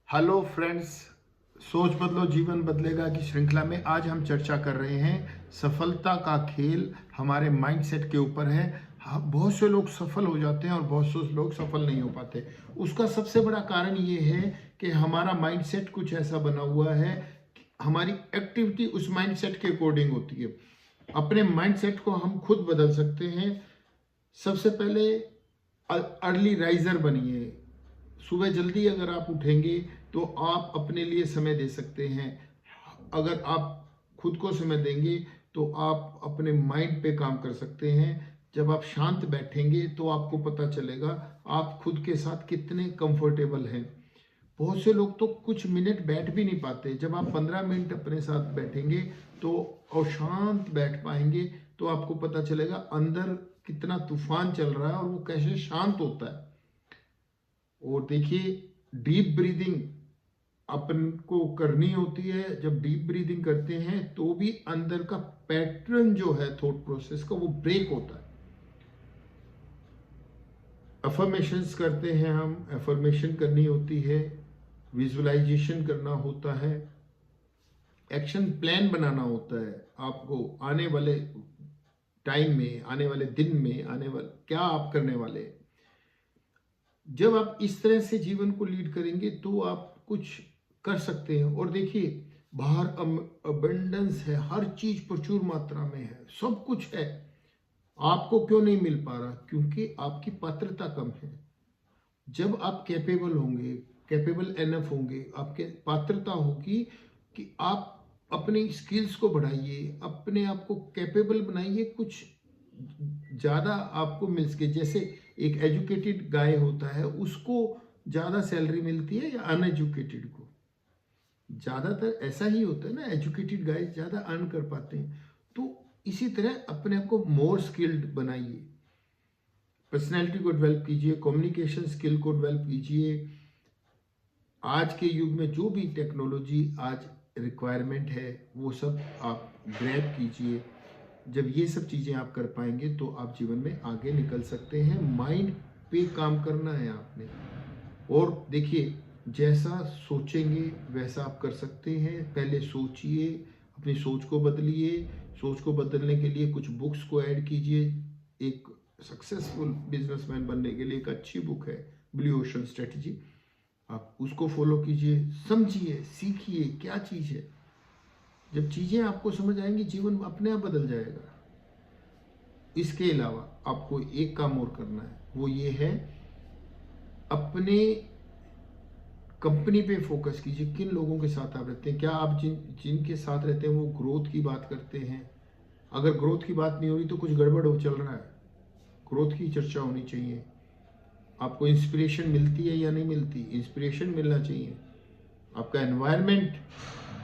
Hello friends, सोच बदलो जीवन बदलेगा की श्रृंखला में आज हम चर्चा कर रहे हैं सफलता का खेल हमारे माइंडसेट के ऊपर है। बहुत से लोग सफल हो जाते हैं और बहुत से लोग सफल नहीं हो पाते। उसका सबसे बड़ा कारण ये है कि हमारा माइंडसेट कुछ ऐसा बना हुआ है कि हमारी एक्टिविटी उस माइंडसेट के अकॉर्डिंग होती है। अपने माइंडसेट को हम खुद बदल सकते हैं। सबसे पहले अर्ली राइजर बनिए। सुबह जल्दी अगर आप उठेंगे तो आप अपने लिए समय दे सकते हैं। अगर आप खुद को समय देंगे तो आप अपने माइंड पे काम कर सकते हैं। जब आप शांत बैठेंगे तो आपको पता चलेगा आप खुद के साथ कितने कंफर्टेबल हैं। बहुत से लोग तो कुछ मिनट बैठ भी नहीं पाते। जब आप 15 मिनट अपने साथ बैठेंगे तो और शांत बैठ पाएंगे तो आपको पता चलेगा अंदर कितना तूफान चल रहा है और वो कैसे शांत होता है। और देखिए, डीप ब्रीदिंग अपन को करनी होती है। जब डीप ब्रीदिंग करते हैं तो भी अंदर का पैटर्न जो है थॉट प्रोसेस का वो ब्रेक होता है। अफर्मेशंस करते हैं, हम अफर्मेशन करनी होती है, विजुअलाइजेशन करना होता है, एक्शन प्लान बनाना होता है। आपको आने वाले टाइम में, आने वाले दिन में, आने वाले क्या आप करने वाले हैं। जब आप इस तरह से जीवन को लीड करेंगे तो आप कुछ कर सकते हैं। और देखिए, बाहर अबंडेंस है, हर चीज प्रचुर मात्रा में है, सब कुछ है। आपको क्यों नहीं मिल पा रहा? क्योंकि आपकी पात्रता कम है। जब आप कैपेबल होंगे, कैपेबल एनफ होंगे, आपके पात्रता होगी कि आप अपनी स्किल्स को बढ़ाइए, अपने आप को कैपेबल बनाइए, कुछ ज़्यादा आपको मिल सके। जैसे एक एजुकेटेड गाय होता है, उसको ज़्यादा सैलरी मिलती है या अनएजुकेटेड को? ज़्यादातर ऐसा ही होता है ना, एजुकेटेड गाय ज़्यादा अर्न कर पाते हैं। तो इसी तरह अपने आप को मोर स्किल्ड बनाइए, पर्सनैलिटी को डेवलप कीजिए, कम्युनिकेशन स्किल को डेवलप कीजिए। आज के युग में जो भी टेक्नोलॉजी आज रिक्वायरमेंट है वो सब आप ग्रैब कीजिए। जब ये सब चीज़ें आप कर पाएंगे तो आप जीवन में आगे निकल सकते हैं। माइंड पे काम करना है आपने। और देखिए, जैसा सोचेंगे वैसा आप कर सकते हैं। पहले सोचिए, अपनी सोच को बदलिए। सोच को बदलने के लिए कुछ बुक्स को ऐड कीजिए। एक सक्सेसफुल बिजनेसमैन बनने के लिए एक अच्छी बुक है, ब्लू ओशन स्ट्रेटजी। आप उसको फॉलो कीजिए, समझिए, सीखिए क्या चीज़ है। जब चीज़ें आपको समझ आएंगी जीवन अपने आप बदल जाएगा। इसके अलावा आपको एक काम और करना है, वो ये है, अपने कंपनी पे फोकस कीजिए। किन लोगों के साथ आप रहते हैं? क्या आप जिनके साथ रहते हैं वो ग्रोथ की बात करते हैं? अगर ग्रोथ की बात नहीं हो रही तो कुछ गड़बड़ हो चल रहा है। ग्रोथ की चर्चा होनी चाहिए। आपको इंस्पिरेशन मिलती है या नहीं मिलती? इंस्पिरेशन मिलना चाहिए। आपका एनवायरनमेंट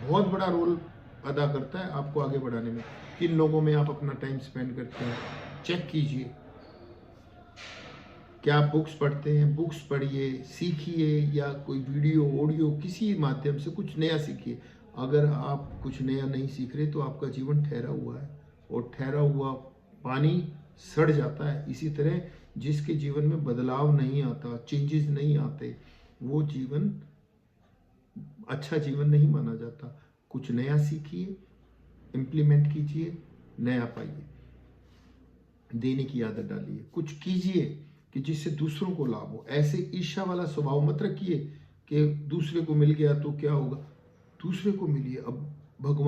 बहुत बड़ा रोल अदा करता है आपको आगे बढ़ाने में। किन लोगों में आप अपना टाइम स्पेंड करते हैं, चेक कीजिए। क्या आप बुक्स पढ़ते हैं? बुक्स पढ़िए, सीखिए, या कोई वीडियो ऑडियो किसी माध्यम से कुछ नया सीखिए। अगर आप कुछ नया नहीं सीख रहे तो आपका जीवन ठहरा हुआ है, और ठहरा हुआ पानी सड़ जाता है। इसी तरह जिसके जीवन में बदलाव नहीं आता, चेंजेस नहीं आते, वो जीवन अच्छा जीवन नहीं माना जाता। कुछ नया सीखिए, इम्प्लीमेंट कीजिए, नया पाइए, देने की आदत डालिए, कुछ कीजिए कि जिससे दूसरों को लाभ हो। ऐसे ईर्ष्या वाला स्वभाव मत रखिए कि दूसरे को मिल गया तो क्या होगा। दूसरे को मिलिए। अब भगवान